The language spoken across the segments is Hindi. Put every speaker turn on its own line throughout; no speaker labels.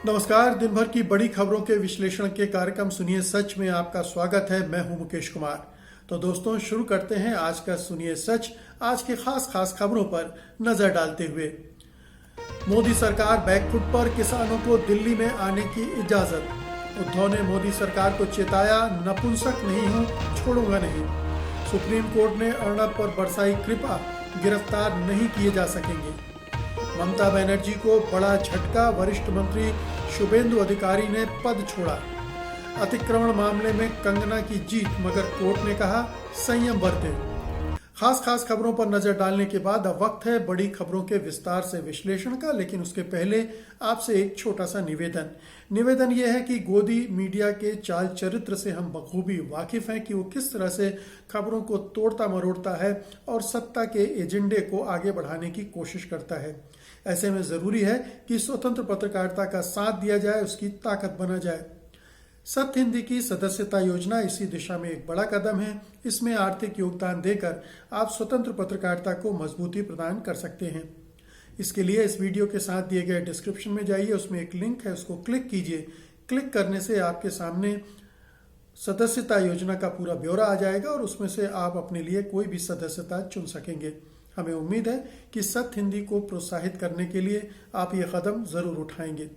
नमस्कार। दिन भर की बड़ी खबरों के विश्लेषण के कार्यक्रम सुनिए सच में आपका स्वागत है। मैं हूं मुकेश कुमार। तो दोस्तों, शुरू करते हैं आज का सुनिए सच। आज के खास खबरों पर नजर डालते हुए, मोदी सरकार बैकफुट पर, किसानों को दिल्ली में आने की इजाजत। उद्धव ने मोदी सरकार को चेताया, नपुंसक नहीं हूं, छोड़ूंगा नहीं। सुप्रीम कोर्ट ने अर्नब पर बरसाई कृपा, गिरफ्तार नहीं किए जा सकेंगे। ममता बनर्जी को बड़ा झटका, वरिष्ठ मंत्री शुभेंदु अधिकारी ने पद छोड़ा। अतिक्रमण मामले में कंगना की जीत, मगर कोर्ट ने कहा संयम बरतें। खास खबरों पर नजर डालने के बाद अब वक्त है बड़ी खबरों के विस्तार से विश्लेषण का। लेकिन उसके पहले आपसे एक छोटा सा निवेदन यह है कि गोदी मीडिया के चाल चरित्र से हम बखूबी वाकिफ हैं कि वो किस तरह से खबरों को तोड़ता मरोड़ता है और सत्ता के एजेंडे को आगे बढ़ाने की कोशिश करता है। ऐसे में जरूरी है कि स्वतंत्र पत्रकारिता का साथ दिया जाए, उसकी ताकत बना जाए। सत्य हिंदी की सदस्यता योजना इसी दिशा में एक बड़ा कदम है। इसमें आर्थिक योगदान देकर आप स्वतंत्र पत्रकारिता को मजबूती प्रदान कर सकते हैं। इसके लिए इस वीडियो के साथ दिए गए डिस्क्रिप्शन में जाइए, उसमें एक लिंक है, उसको क्लिक कीजिए। क्लिक करने से आपके सामने सदस्यता योजना का पूरा ब्यौरा आ जाएगा और उसमें से आप अपने लिए कोई भी सदस्यता चुन सकेंगे। हमें उम्मीद है कि सत्य हिंदी को प्रोत्साहित करने के लिए आप ये कदम जरूर उठाएंगे।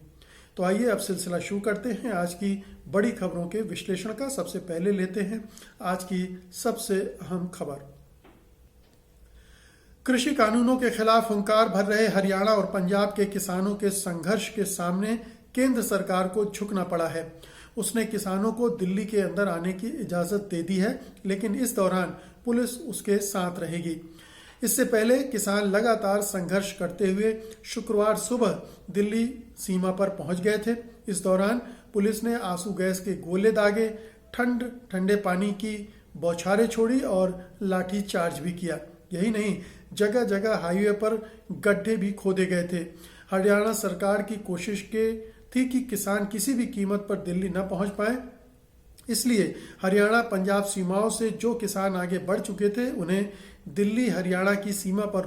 तो आइए अब सिलसिला शुरू करते हैं आज की बड़ी खबरों के विश्लेषण का। सबसे पहले लेते हैं आज की सबसे अहम खबर। कृषि कानूनों के खिलाफ हुंकार भर रहे हरियाणा और पंजाब के किसानों के संघर्ष के सामने केंद्र सरकार को झुकना पड़ा है। उसने किसानों को दिल्ली के अंदर आने की इजाजत दे दी है, लेकिन इस दौरान पुलिस उसके साथ रहेगी। इससे पहले किसान लगातार संघर्ष करते हुए शुक्रवार सुबह दिल्ली सीमा पर पहुंच गए थे। इस दौरान पुलिस ने आंसू गैस के गोले दागे, ठंडे पानी की बौछारें छोड़ी और लाठी चार्ज भी किया। यही नहीं, जगह जगह हाईवे पर गड्ढे भी खोदे गए थे। हरियाणा सरकार की कोशिश थी कि किसान किसी भी कीमत पर दिल्ली न पहुंच पाए। इसलिए हरियाणा पंजाब सीमाओं से जो किसान आगे बढ़ चुके थे, उन्हें दिल्ली हरियाणा की सीमा पर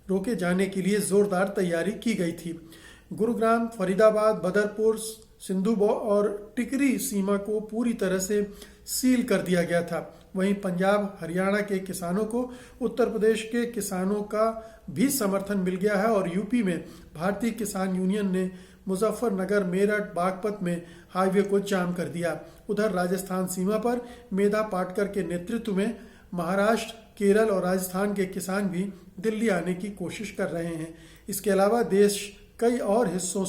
रोके जाने के लिए जोरदार तैयारी की गई थी। गुरुग्राम, फरीदाबाद, बदरपुर, सिंधु और टिकरी सीमा को पूरी तरह से सील कर दिया गया था। वहीं पंजाब हरियाणा के किसानों को उत्तर प्रदेश के किसानों का भी समर्थन मिल गया है और यूपी में भारतीय किसान यूनियन ने मुजफ्फरनगर, मेरठ, बागपत में हाईवे को जाम कर दिया। उधर राजस्थान सीमा पर मेधा पाटकर के नेतृत्व में महाराष्ट्र, केरल और राजस्थान के किसान भी दिल्ली आने की कोशिश कर रहे हैं। इसके अलावा देश के कई और हिस्सों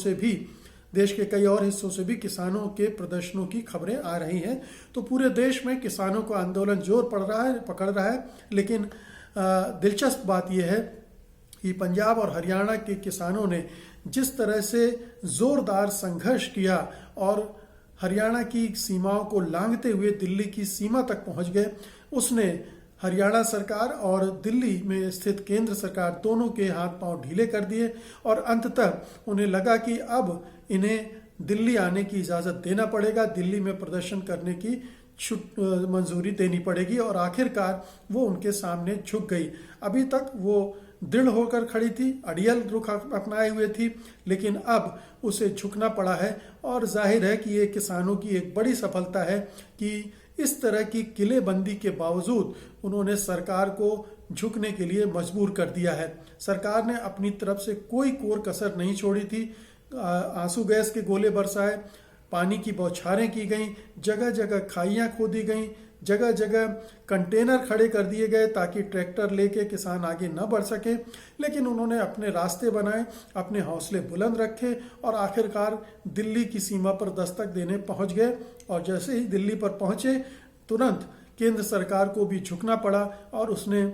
से भी किसानों के प्रदर्शनों की खबरें आ रही हैं। तो पूरे देश में किसानों का आंदोलन जोर पकड़ रहा है। लेकिन दिलचस्प बात यह है कि पंजाब और हरियाणा के किसानों ने जिस तरह से जोरदार संघर्ष किया और हरियाणा की सीमाओं को लांघते हुए दिल्ली की सीमा तक पहुंच गए, उसने हरियाणा सरकार और दिल्ली में स्थित केंद्र सरकार दोनों के हाथ पांव ढीले कर दिए और अंततः उन्हें लगा कि अब इन्हें दिल्ली आने की इजाजत देना पड़ेगा, दिल्ली में प्रदर्शन करने की मंजूरी देनी पड़ेगी और आखिरकार वो उनके सामने झुक गई। अभी तक वो दृढ़ होकर खड़ी थी, अड़ियल रुख अपनाए हुए थी, लेकिन अब उसे झुकना पड़ा है। और जाहिर है कि ये किसानों की एक बड़ी सफलता है कि इस तरह की किलेबंदी के बावजूद उन्होंने सरकार को झुकने के लिए मजबूर कर दिया है। सरकार ने अपनी तरफ से कोई कोर कसर नहीं छोड़ी थी। आंसू गैस के गोले बरसाए, पानी की बौछारें की गईं, जगह जगह खाइयां खोदी गईं, जगह जगह कंटेनर खड़े कर दिए गए ताकि ट्रैक्टर लेके किसान आगे न बढ़ सके। लेकिन उन्होंने अपने रास्ते बनाए, अपने हौसले बुलंद रखे और आखिरकार दिल्ली की सीमा पर दस्तक देने पहुंच गए। और जैसे ही दिल्ली पर पहुंचे, तुरंत केंद्र सरकार को भी झुकना पड़ा और उसने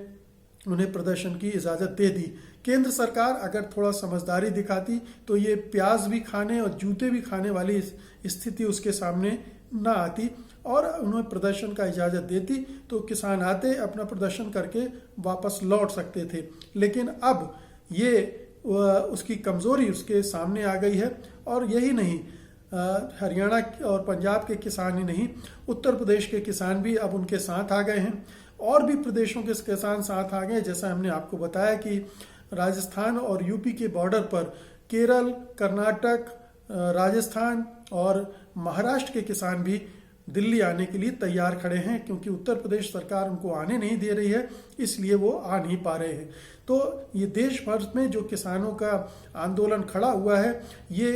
उन्हें प्रदर्शन की इजाजत दे दी। केंद्र सरकार अगर थोड़ा समझदारी दिखाती तो ये प्याज भी खाने और जूते भी खाने वाली स्थिति उसके सामने न आती और उन्हें प्रदर्शन का इजाजत देती, तो किसान आते, अपना प्रदर्शन करके वापस लौट सकते थे। लेकिन अब ये उसकी कमजोरी उसके सामने आ गई है। और यही नहीं, हरियाणा और पंजाब के किसान ही नहीं, उत्तर प्रदेश के किसान भी अब उनके साथ आ गए हैं और भी प्रदेशों के किसान साथ आ गए। जैसा हमने आपको बताया कि राजस्थान और यूपी के बॉर्डर पर केरल, कर्नाटक, राजस्थान और महाराष्ट्र के किसान भी दिल्ली आने के लिए तैयार खड़े हैं, क्योंकि उत्तर प्रदेश सरकार उनको आने नहीं दे रही है, इसलिए वो आ नहीं पा रहे हैं। तो ये देश भर में जो किसानों का आंदोलन खड़ा हुआ है, ये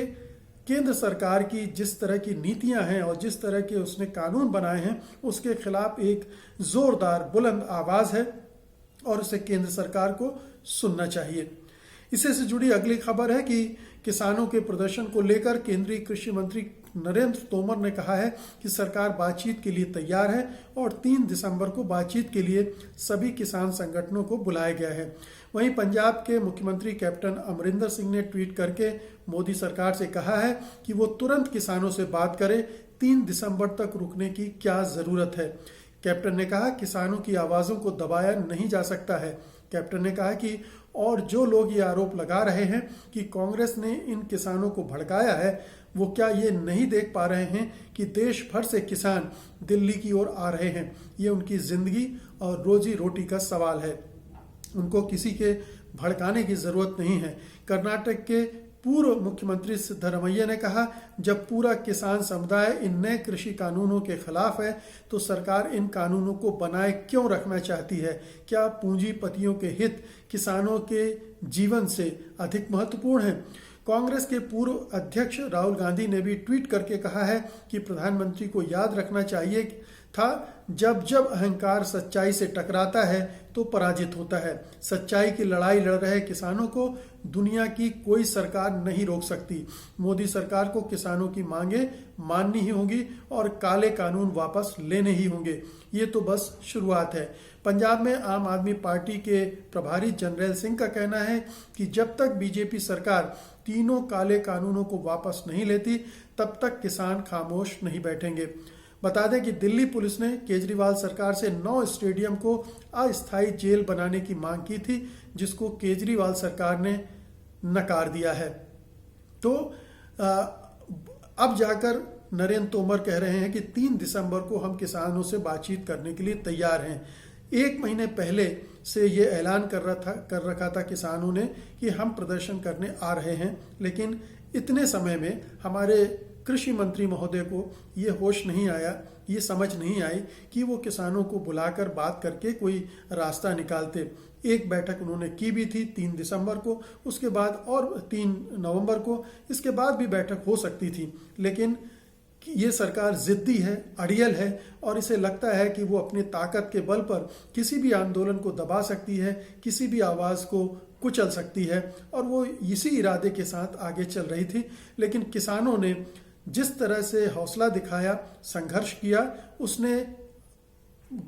केंद्र सरकार की जिस तरह की नीतियां हैं और जिस तरह के उसने कानून बनाए हैं, उसके खिलाफ एक जोरदार बुलंद आवाज है और उसे केंद्र सरकार को सुनना चाहिए। इससे से जुड़ी अगली खबर है कि किसानों के प्रदर्शन को लेकर केंद्रीय कृषि मंत्री नरेंद्र तोमर ने कहा है कि सरकार बातचीत के लिए तैयार है और 3 दिसंबर को बातचीत के लिए सभी किसान संगठनों को बुलाया गया है। वहीं पंजाब के मुख्यमंत्री कैप्टन अमरिंदर सिंह ने ट्वीट करके मोदी सरकार से कहा है कि वो तुरंत किसानों से बात करे, 3 दिसंबर तक रुकने की क्या जरूरत है। कैप्टन ने कहा, किसानों की आवाजों को दबाया नहीं जा सकता है। कैप्टन ने कहा कि और जो लोग ये आरोप लगा रहे हैं कि कांग्रेस ने इन किसानों को भड़काया है, वो क्या ये नहीं देख पा रहे हैं कि देश भर से किसान दिल्ली की ओर आ रहे हैं। ये उनकी जिंदगी और रोजी रोटी का सवाल है, उनको किसी के भड़काने की जरूरत नहीं है। कर्नाटक के पूर्व मुख्यमंत्री सिद्धरमैया ने कहा, जब पूरा किसान समुदाय इन नए कृषि कानूनों के खिलाफ है तो सरकार इन कानूनों को बनाए क्यों रखना चाहती है? क्या पूंजीपतियों के हित किसानों के जीवन से अधिक महत्वपूर्ण है? कांग्रेस के पूर्व अध्यक्ष राहुल गांधी ने भी ट्वीट करके कहा है कि प्रधानमंत्री को याद रखना चाहिए था, जब जब अहंकार सच्चाई से टकराता है तो पराजित होता है। सच्चाई की लड़ाई लड़ रहे किसानों को दुनिया की कोई सरकार नहीं रोक सकती। मोदी सरकार को किसानों की मांगे माननी ही होगी और काले कानून वापस लेने ही होंगे। ये तो बस शुरुआत है। पंजाब में आम आदमी पार्टी के प्रभारी जरनैल सिंह का कहना है कि जब तक बीजेपी सरकार तीनों काले कानूनों को वापस नहीं लेती, तब तक किसान खामोश नहीं बैठेंगे। बता दें कि दिल्ली पुलिस ने केजरीवाल सरकार से 9 स्टेडियम को अस्थायी जेल बनाने की मांग की थी, जिसको केजरीवाल सरकार ने नकार दिया है। तो अब जाकर नरेंद्र तोमर कह रहे हैं कि 3 दिसंबर को हम किसानों से बातचीत करने के लिए तैयार हैं। 1 महीने पहले से ये ऐलान कर रखा था किसानों ने कि हम प्रदर्शन करने आ रहे हैं, लेकिन इतने समय में हमारे कृषि मंत्री महोदय को ये होश नहीं आया, ये समझ नहीं आई कि वो किसानों को बुलाकर बात करके कोई रास्ता निकालते। एक बैठक उन्होंने की भी थी 3 दिसंबर को, उसके बाद और 3 नवंबर को, इसके बाद भी बैठक हो सकती थी, लेकिन ये सरकार जिद्दी है, अड़ियल है और इसे लगता है कि वो अपनी ताकत के बल पर किसी भी आंदोलन को दबा सकती है, किसी भी आवाज़ को कुचल सकती है, और वो इसी इरादे के साथ आगे चल रही थी। लेकिन किसानों ने जिस तरह से हौसला दिखाया, संघर्ष किया, उसने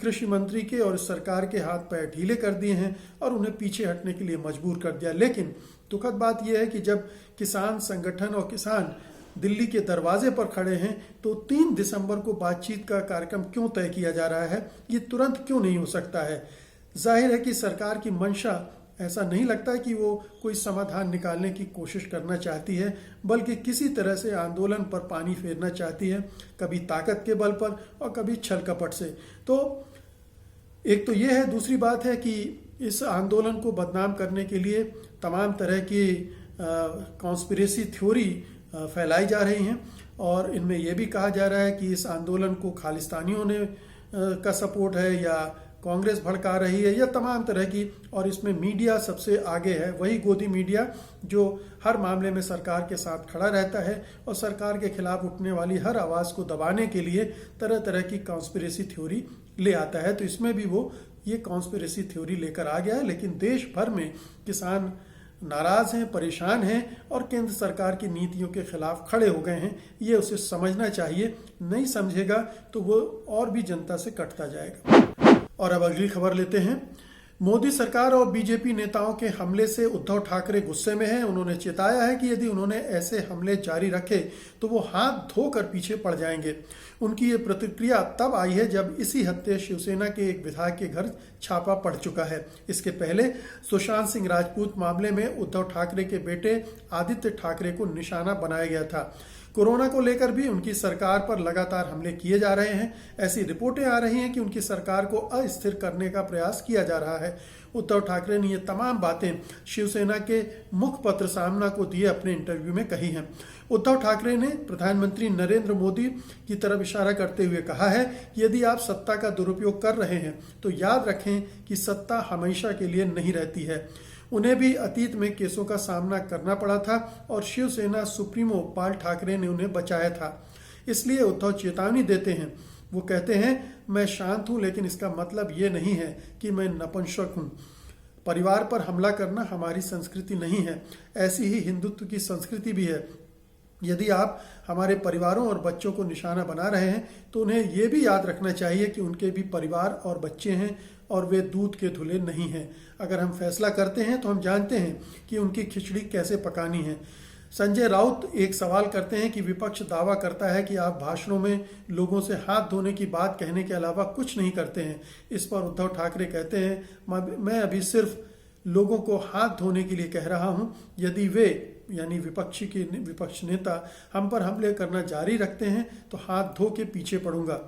कृषि मंत्री के और सरकार के हाथ पैर ढीले कर दिए हैं और उन्हें पीछे हटने के लिए मजबूर कर दिया। लेकिन दुखद बात यह है कि जब किसान संगठन और किसान दिल्ली के दरवाजे पर खड़े हैं तो 3 दिसंबर को बातचीत का कार्यक्रम क्यों तय किया जा रहा है? ये तुरंत क्यों नहीं हो सकता है? जाहिर है कि सरकार की मंशा, ऐसा नहीं लगता कि वो कोई समाधान निकालने की कोशिश करना चाहती है, बल्कि किसी तरह से आंदोलन पर पानी फेरना चाहती है, कभी ताकत के बल पर और कभी छल कपट से। तो एक तो ये है। दूसरी बात है कि इस आंदोलन को बदनाम करने के लिए तमाम तरह की कॉन्स्पिरेसी थ्योरी फैलाई जा रही हैं और इनमें यह भी कहा जा रहा है कि इस आंदोलन को खालिस्तानियों ने का सपोर्ट है या कांग्रेस भड़का रही है या तमाम तरह की, और इसमें मीडिया सबसे आगे है, वही गोदी मीडिया जो हर मामले में सरकार के साथ खड़ा रहता है और सरकार के खिलाफ उठने वाली हर आवाज़ को दबाने के लिए तरह तरह की कॉन्स्पिरेसी थ्योरी ले आता है। तो इसमें भी वो ये कॉन्स्पिरेसी थ्योरी लेकर आ गया है। लेकिन देश भर में किसान नाराज हैं, परेशान हैं और केंद्र सरकार की नीतियों के खिलाफ खड़े हो गए हैं। ये उसे समझना चाहिए, नहीं समझेगा तो वो और भी जनता से कटता जाएगा। और अब अगली खबर लेते हैं। मोदी सरकार और बीजेपी नेताओं के हमले से उद्धव ठाकरे गुस्से में हैं। उन्होंने चेताया है कि यदि उन्होंने ऐसे हमले जारी रखे तो वो हाथ धोकर पीछे पड़ जाएंगे। उनकी ये प्रतिक्रिया तब आई है जब इसी हफ्ते शिवसेना के एक विधायक के घर छापा पड़ चुका है। इसके पहले सुशांत सिंह राजपूत मामले में उद्धव ठाकरे के बेटे आदित्य ठाकरे को निशाना बनाया गया था। कोरोना को लेकर भी उनकी सरकार पर लगातार हमले किए जा रहे हैं। ऐसी रिपोर्टें आ रही हैं कि उनकी सरकार को अस्थिर करने का प्रयास किया जा रहा है। उद्धव ठाकरे ने ये तमाम बातें शिवसेना के मुखपत्र सामना को दिए अपने इंटरव्यू में कही हैं। उद्धव ठाकरे ने प्रधानमंत्री नरेंद्र मोदी की तरफ इशारा करते हुए कहा है कि यदि आप सत्ता का दुरुपयोग कर रहे हैं तो याद रखें कि सत्ता हमेशा के लिए नहीं रहती है। उन्हें भी अतीत में केसों का सामना करना पड़ा था और शिवसेना सुप्रीमो बाल ठाकरे ने उन्हें बचाया था। इसलिए उद्धव चेतावनी देते हैं। वो कहते हैं, मैं शांत हूं, लेकिन इसका मतलब ये नहीं है कि मैं नपुंसक हूं। परिवार पर हमला करना हमारी संस्कृति नहीं है। ऐसी ही हिंदुत्व की संस्कृति भी है। यदि आप हमारे परिवारों और बच्चों को निशाना बना रहे हैं तो उन्हें यह भी याद रखना चाहिए कि उनके भी परिवार और बच्चे हैं और वे दूध के धुले नहीं हैं। अगर हम फैसला करते हैं तो हम जानते हैं कि उनकी खिचड़ी कैसे पकानी है। संजय राउत एक सवाल करते हैं कि विपक्ष दावा करता है कि आप भाषणों में लोगों से हाथ धोने की बात कहने के अलावा कुछ नहीं करते हैं। इस पर उद्धव ठाकरे कहते हैं, मैं अभी सिर्फ लोगों को हाथ धोने के लिए कह रहा हूं। यदि वे यानी विपक्ष नेता हम पर हमले करना जारी रखते हैं तो हाथ धो के पीछे पड़ूंगा।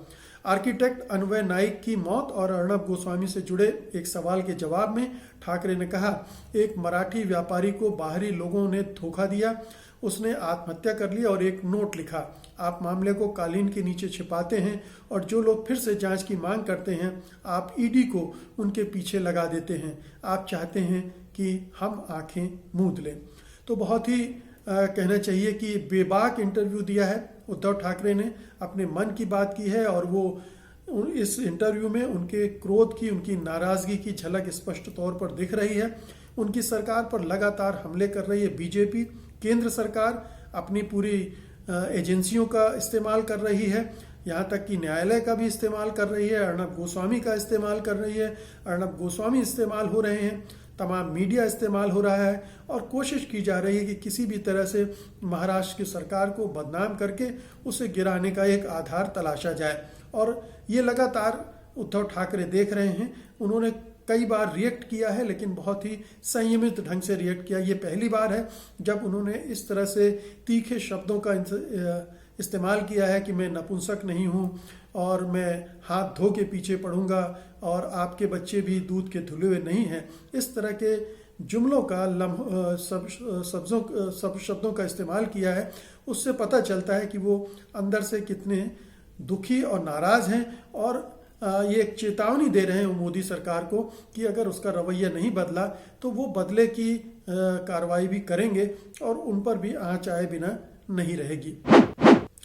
आर्किटेक्ट अन्वय नाइक की मौत और अर्णब गोस्वामी से जुड़े एक सवाल के जवाब में ठाकरे ने कहा, एक मराठी व्यापारी को बाहरी लोगों ने धोखा दिया, उसने आत्महत्या कर ली और एक नोट लिखा। आप मामले को कालीन के नीचे छिपाते हैं और जो लोग फिर से जांच की मांग करते हैं आप ईडी को उनके पीछे लगा देते हैं। आप चाहते हैं कि हम आंखें मूंद लें। तो बहुत ही कहना चाहिए कि बेबाक इंटरव्यू दिया है उद्धव ठाकरे ने, अपने मन की बात की है और वो इस इंटरव्यू में उनके क्रोध की, उनकी नाराजगी की झलक स्पष्ट तौर पर दिख रही है। उनकी सरकार पर लगातार हमले कर रही है बीजेपी। केंद्र सरकार अपनी पूरी एजेंसियों का इस्तेमाल कर रही है, यहाँ तक कि न्यायालय का भी इस्तेमाल कर रही है, अर्णब गोस्वामी का इस्तेमाल कर रही है। अर्णब गोस्वामी इस्तेमाल हो रहे हैं, तमाम मीडिया इस्तेमाल हो रहा है और कोशिश की जा रही है कि किसी भी तरह से महाराष्ट्र की सरकार को बदनाम करके उसे गिराने का एक आधार तलाशा जाए। और ये लगातार उद्धव ठाकरे देख रहे हैं। उन्होंने कई बार रिएक्ट किया है, लेकिन बहुत ही संयमित ढंग से रिएक्ट किया। ये पहली बार है जब उन्होंने इस तरह से तीखे शब्दों का इस्तेमाल किया है कि मैं नपुंसक नहीं हूँ और मैं हाथ धो के पीछे पड़ूंगा और आपके बच्चे भी दूध के धुले हुए नहीं हैं। इस तरह के जुमलों का सब शब्दों का इस्तेमाल किया है। उससे पता चलता है कि वो अंदर से कितने दुखी और नाराज हैं और ये एक चेतावनी दे रहे हैं मोदी सरकार को कि अगर उसका रवैया नहीं बदला तो वो बदले की कार्रवाई भी करेंगे और उन पर भी आंच आए बिना नहीं रहेगी।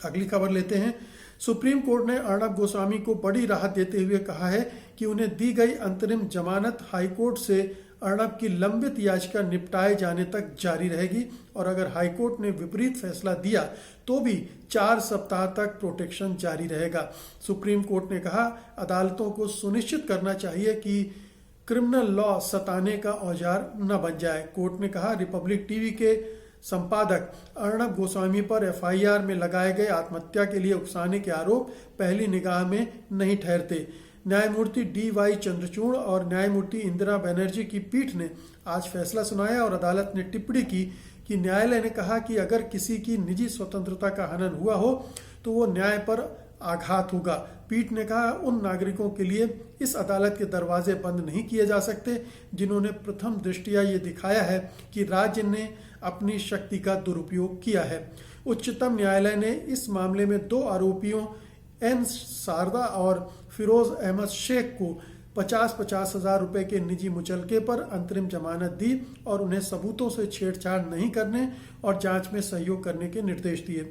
अगली खबर लेते हैं। सुप्रीम कोर्ट ने अर्णब गोस्वामी को बड़ी राहत देते हुए कहा है कि उन्हें दी गई अंतरिम जमानत हाईकोर्ट से अर्णब की लंबित याचिका निपटाए जाने तक जारी रहेगी और अगर हाईकोर्ट ने विपरीत फैसला दिया तो भी 4 सप्ताह तक प्रोटेक्शन जारी रहेगा। सुप्रीम कोर्ट ने कहा, अदालतों को सुनिश्चित करना चाहिए कि क्रिमिनल लॉ सताने का औजार न बन जाए। कोर्ट ने कहा, रिपब्लिक टीवी के संपादक अर्णब गोस्वामी पर एफआईआर में लगाए गए आत्महत्या के लिए उकसाने के आरोप पहली निगाह में नहीं ठहरते। न्यायमूर्ति डी.वाई. चंद्रचूड़ और न्यायमूर्ति इंदिरा बनर्जी की पीठ ने आज फैसला सुनाया और अदालत ने टिप्पणी की कि न्यायालय ने कहा कि अगर किसी की निजी स्वतंत्रता का हनन हुआ हो तो वो न्याय पर आघात होगा। पीठ ने कहा, उन नागरिकों के लिए इस अदालत के दरवाजे बंद नहीं किए जा सकते जिन्होंने प्रथम दृष्टया ये दिखाया है कि राज्य ने अपनी शक्ति का दुरुपयोग किया है। उच्चतम न्यायालय ने इस मामले में 2 आरोपियों एन शारदा और फिरोज अहमद शेख को 50-50 हजार रुपए के निजी मुचलके पर अंतरिम जमानत दी और उन्हें सबूतों से छेड़छाड़ नहीं करने और जांच में सहयोग करने के निर्देश दिए।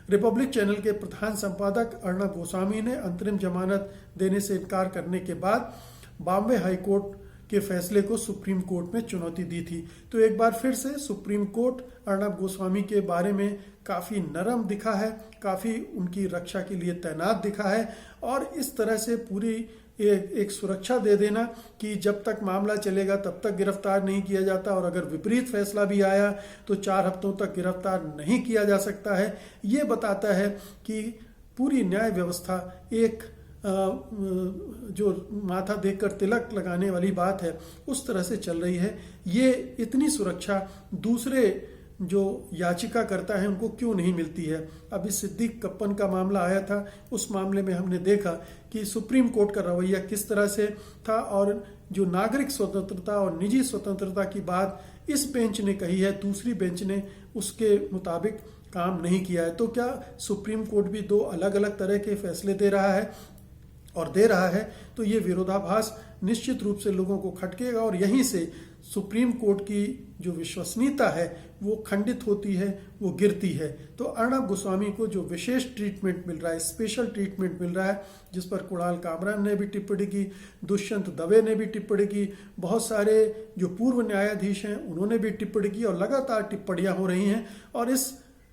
रिपब्लिक चैनल के प्रधान संपादक अर्णब गोस्वामी ने अंतरिम जमानत देने से इनकार करने के बाद बॉम्बे हाईकोर्ट के फैसले को सुप्रीम कोर्ट में चुनौती दी थी। तो एक बार फिर से सुप्रीम कोर्ट अर्णब गोस्वामी के बारे में काफ़ी नरम दिखा है, काफ़ी उनकी रक्षा के लिए तैनात दिखा है और इस तरह से पूरी एक सुरक्षा दे देना कि जब तक मामला चलेगा तब तक गिरफ्तार नहीं किया जाता और अगर विपरीत फैसला भी आया तो 4 हफ्तों तक गिरफ्तार नहीं किया जा सकता है। ये बताता है कि पूरी न्याय व्यवस्था एक जो माथा देखकर तिलक लगाने वाली बात है उस तरह से चल रही है। ये इतनी सुरक्षा दूसरे जो याचिका करता है उनको क्यों नहीं मिलती है। अभी सिद्दीक कप्पन का मामला आया था, उस मामले में हमने देखा कि सुप्रीम कोर्ट का रवैया किस तरह से था, और जो नागरिक स्वतंत्रता और निजी स्वतंत्रता की बात इस बेंच ने कही है, दूसरी बेंच ने उसके मुताबिक काम नहीं किया है। तो क्या सुप्रीम कोर्ट भी दो अलग अलग तरह के फैसले दे रहा है और दे रहा है, तो ये विरोधाभास निश्चित रूप से लोगों को खटकेगा और यहीं से सुप्रीम कोर्ट की जो विश्वसनीयता है वो खंडित होती है, वो गिरती है। तो अर्णब गोस्वामी को जो विशेष ट्रीटमेंट मिल रहा है, स्पेशल ट्रीटमेंट मिल रहा है, जिस पर कुणाल कामरा ने भी टिप्पणी की, दुष्यंत दवे ने भी टिप्पणी की, बहुत सारे जो पूर्व न्यायाधीश हैं उन्होंने भी टिप्पणी की और लगातार टिप्पणियां हो रही हैं और इस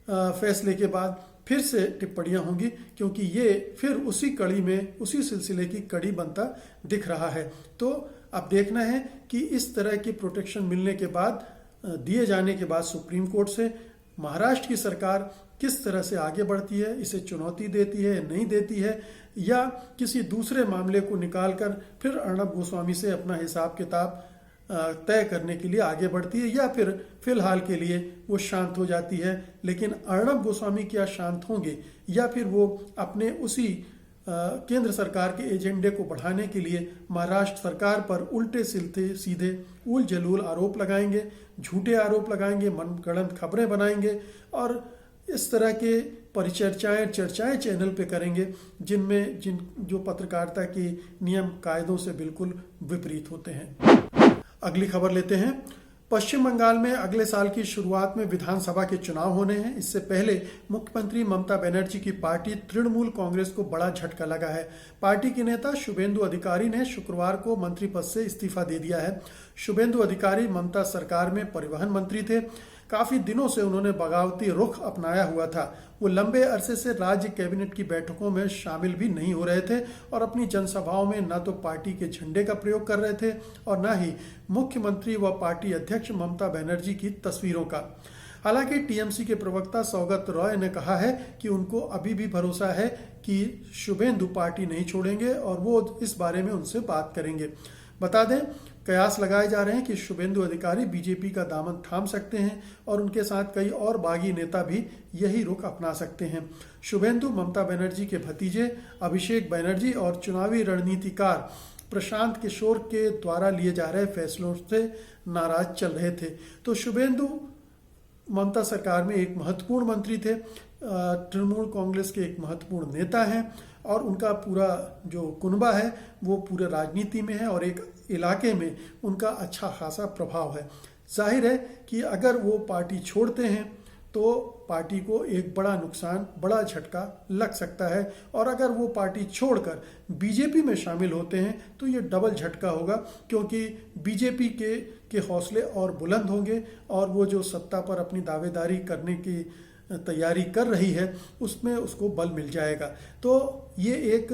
फैसले के बाद फिर से टिप्पणियां होंगी, क्योंकि ये फिर उसी कड़ी में, उसी सिलसिले की कड़ी बनता दिख रहा है। तो अब देखना है कि इस तरह की प्रोटेक्शन मिलने के बाद, दिए जाने के बाद सुप्रीम कोर्ट से, महाराष्ट्र की सरकार किस तरह से आगे बढ़ती है, इसे चुनौती देती है, नहीं देती है, या किसी दूसरे मामले को निकालकर फिर अर्णब गोस्वामी से अपना हिसाब किताब तय करने के लिए आगे बढ़ती है, या फिर फिलहाल के लिए वो शांत हो जाती है। लेकिन अर्णब गोस्वामी क्या शांत होंगे, या फिर वो अपने उसी केंद्र सरकार के एजेंडे को बढ़ाने के लिए महाराष्ट्र सरकार पर उल्टे सीधे उल जलूल आरोप लगाएंगे, झूठे आरोप लगाएंगे, मनगढ़ंत खबरें बनाएंगे और इस तरह के चर्चाएं चैनल पे करेंगे जिन जो पत्रकारिता के नियम कायदों से बिल्कुल विपरीत होते हैं। अगली खबर लेते हैं। पश्चिम बंगाल में अगले साल की शुरुआत में विधानसभा के चुनाव होने हैं। इससे पहले मुख्यमंत्री ममता बनर्जी की पार्टी तृणमूल कांग्रेस को बड़ा झटका लगा है। पार्टी के नेता शुभेंदु अधिकारी ने शुक्रवार को मंत्री पद से इस्तीफा दे दिया है। शुभेंदु अधिकारी ममता सरकार में परिवहन मंत्री थे। काफी दिनों से उन्होंने बगावती रुख अपनाया हुआ था। वो लंबे अरसे से राज्य कैबिनेट की बैठकों में शामिल भी नहीं हो रहे थे और अपनी जनसभाओं में न तो पार्टी के झंडे का प्रयोग कर रहे थे और न ही मुख्यमंत्री व पार्टी अध्यक्ष ममता बनर्जी की तस्वीरों का। हालांकि टीएमसी के प्रवक्ता सौगत रॉय ने कहा है कि उनको अभी भी भरोसा है कि शुभेंदु पार्टी नहीं छोड़ेंगे और वो इस बारे में उनसे बात करेंगे। बता दें, कयास लगाए जा रहे हैं कि शुभेंदु अधिकारी बीजेपी का दामन थाम सकते हैं और उनके साथ कई और बागी नेता भी यही रुख अपना सकते हैं। शुभेंदु ममता बनर्जी के भतीजे अभिषेक बनर्जी और चुनावी रणनीतिकार प्रशांत किशोर के द्वारा लिए जा रहे फैसलों से नाराज चल रहे थे। तो शुभेंदु ममता सरकार में एक महत्वपूर्ण मंत्री थे, तृणमूल कांग्रेस के एक महत्वपूर्ण नेता हैं और उनका पूरा जो कुनबा है वो पूरे राजनीति में है और एक इलाके में उनका अच्छा खासा प्रभाव है। जाहिर है कि अगर वो पार्टी छोड़ते हैं तो पार्टी को एक बड़ा नुकसान, बड़ा झटका लग सकता है और अगर वो पार्टी छोड़कर बीजेपी में शामिल होते हैं तो ये डबल झटका होगा, क्योंकि बीजेपी के हौसले और बुलंद होंगे और वो जो सत्ता पर अपनी दावेदारी करने की तैयारी कर रही है उसमें उसको बल मिल जाएगा। तो ये एक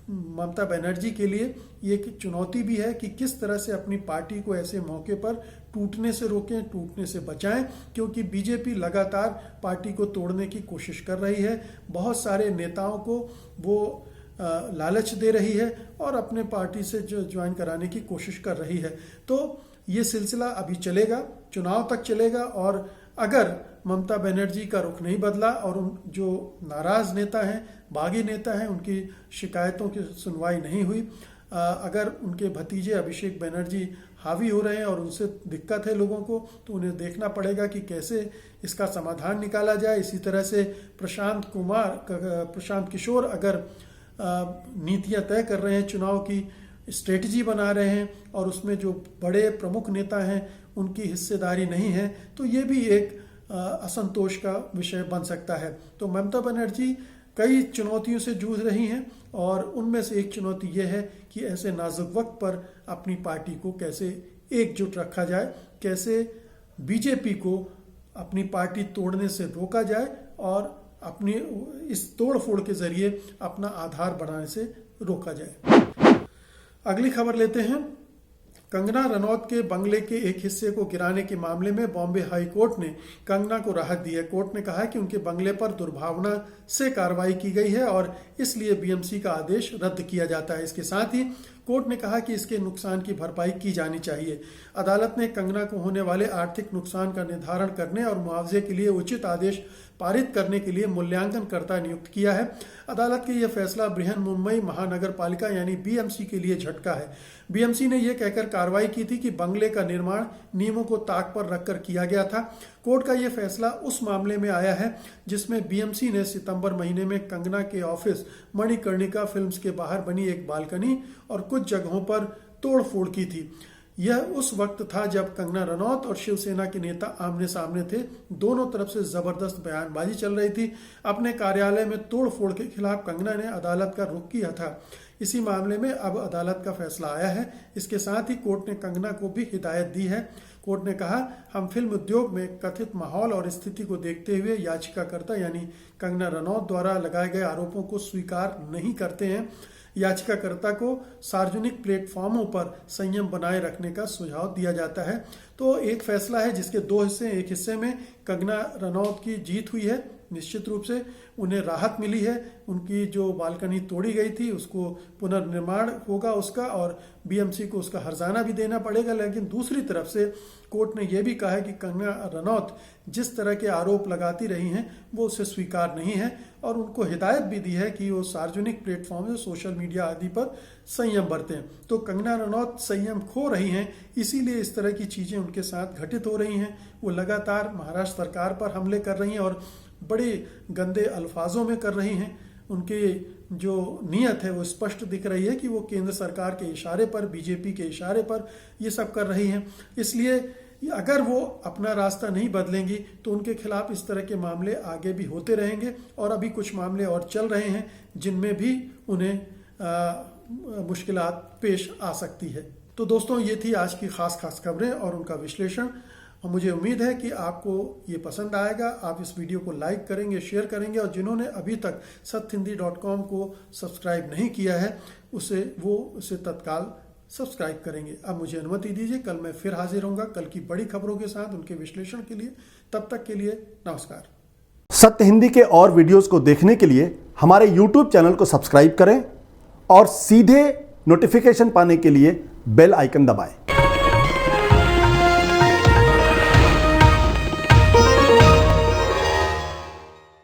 ममता बनर्जी के लिए ये एक चुनौती भी है कि किस तरह से अपनी पार्टी को ऐसे मौके पर टूटने से रोकें, टूटने से बचाएं, क्योंकि बीजेपी लगातार पार्टी को तोड़ने की कोशिश कर रही है। बहुत सारे नेताओं को वो लालच दे रही है और अपने पार्टी से जो ज्वाइन कराने की कोशिश कर रही है। तो ये सिलसिला अभी चलेगा, चुनाव तक चलेगा और अगर ममता बनर्जी का रुख नहीं बदला और उन जो नाराज नेता हैं, बागी नेता हैं, उनकी शिकायतों की सुनवाई नहीं हुई, अगर उनके भतीजे अभिषेक बनर्जी हावी हो रहे हैं और उनसे दिक्कत है लोगों को, तो उन्हें देखना पड़ेगा कि कैसे इसका समाधान निकाला जाए। इसी तरह से प्रशांत किशोर अगर नीतियां तय कर रहे हैं, चुनाव की स्ट्रेटजी बना रहे हैं और उसमें जो बड़े प्रमुख नेता हैं उनकी हिस्सेदारी नहीं है, तो ये भी एक असंतोष का विषय बन सकता है। तो ममता बनर्जी कई चुनौतियों से जूझ रही हैं और उनमें से एक चुनौती यह है कि ऐसे नाजुक वक्त पर अपनी पार्टी को कैसे एकजुट रखा जाए, कैसे बीजेपी को अपनी पार्टी तोड़ने से रोका जाए और अपनी इस तोड़फोड़ के जरिए अपना आधार बढ़ाने से रोका जाए। अगली खबर लेते हैं। कंगना रनौत के बंगले के एक हिस्से को गिराने के मामले में बॉम्बे हाई कोर्ट ने कंगना को राहत दी है। कोर्ट ने कहा है कि उनके बंगले पर दुर्भावना से कार्रवाई की गई है और इसलिए बीएमसी का आदेश रद्द किया जाता है। इसके साथ ही कोर्ट ने कहा कि इसके नुकसान की भरपाई की जानी चाहिए। अदालत ने कंगना को होने वाले आर्थिक नुकसान का निर्धारण करने और मुआवजे के लिए उचित आदेश पारित करने के लिए मूल्यांकनकर्ता नियुक्त किया है। अदालत का यह फैसला बृहन मुंबई महानगर पालिका यानी बीएमसी के लिए झटका है। बीएमसी ने यह कहकर कार्रवाई की थी कि बंगले का निर्माण नियमों को ताक पर रखकर किया गया था। कोर्ट का यह फैसला उस मामले में आया है जिसमें बीएमसी ने सितंबर महीने में कंगना के ऑफिस मणिकर्णिका फिल्म्स के बाहर बनी एक बालकनी और कुछ जगहों पर तोड़फोड़ की थी। यह उस वक्त था जब कंगना रनौत और शिवसेना के नेता आमने सामने थे। दोनों तरफ से जबरदस्त बयानबाजी चल रही थी। अपने कार्यालय में तोड़फोड़ के खिलाफ कंगना ने अदालत का रुख किया था। इसी मामले में अब अदालत का फैसला आया है। इसके साथ ही कोर्ट ने कंगना को भी हिदायत दी है। कोर्ट ने कहा, हम फिल्म उद्योग में कथित माहौल और स्थिति को देखते हुए याचिकाकर्ता यानी कंगना रनौत द्वारा लगाए गए आरोपों को स्वीकार नहीं करते हैं। याचिकाकर्ता को सार्वजनिक प्लेटफॉर्मों पर संयम बनाए रखने का सुझाव दिया जाता है। तो एक फैसला है जिसके दो हिस्से, एक हिस्से में कंगना रनौत की जीत हुई है, निश्चित रूप से उन्हें राहत मिली है। उनकी जो बालकनी तोड़ी गई थी उसको पुनर्निर्माण होगा उसका, और बीएमसी को उसका हर्जाना भी देना पड़ेगा। लेकिन दूसरी तरफ से कोर्ट ने यह भी कहा है कि कंगना रनौत जिस तरह के आरोप लगाती रही हैं वो उसे स्वीकार नहीं है, और उनको हिदायत भी दी है कि वो सार्वजनिक प्लेटफॉर्म से सोशल मीडिया आदि पर संयम बरतें। तो कंगना रनौत संयम खो रही हैं, इसीलिए इस तरह की चीज़ें उनके साथ घटित हो रही हैं। वो लगातार महाराष्ट्र सरकार पर हमले कर रही हैं और बड़े गंदे अल्फाजों में कर रही हैं। उनके जो नीयत है वो स्पष्ट दिख रही है कि वो केंद्र सरकार के इशारे पर, बीजेपी के इशारे पर ये सब कर रही हैं। इसलिए अगर वो अपना रास्ता नहीं बदलेंगी तो उनके खिलाफ इस तरह के मामले आगे भी होते रहेंगे, और अभी कुछ मामले और चल रहे हैं जिनमें भी उन्हें मुश्किलात पेश आ सकती है। तो दोस्तों, ये थी आज की खास खबरें और उनका विश्लेषण। और मुझे उम्मीद है कि आपको ये पसंद आएगा। आप इस वीडियो को लाइक करेंगे, शेयर करेंगे, और जिन्होंने अभी तक सत्यहिंदी.com को सब्सक्राइब नहीं किया है उसे तत्काल सब्सक्राइब करेंगे। अब मुझे अनुमति दीजिए, कल मैं फिर हाजिर होऊंगा कल की बड़ी खबरों के साथ, उनके विश्लेषण के लिए। तब तक के लिए नमस्कार।
सत्य हिंदी के और वीडियोस को देखने के लिए हमारे YouTube चैनल को सब्सक्राइब करें और सीधे नोटिफिकेशन पाने के लिए बेल आइकन दबाएं।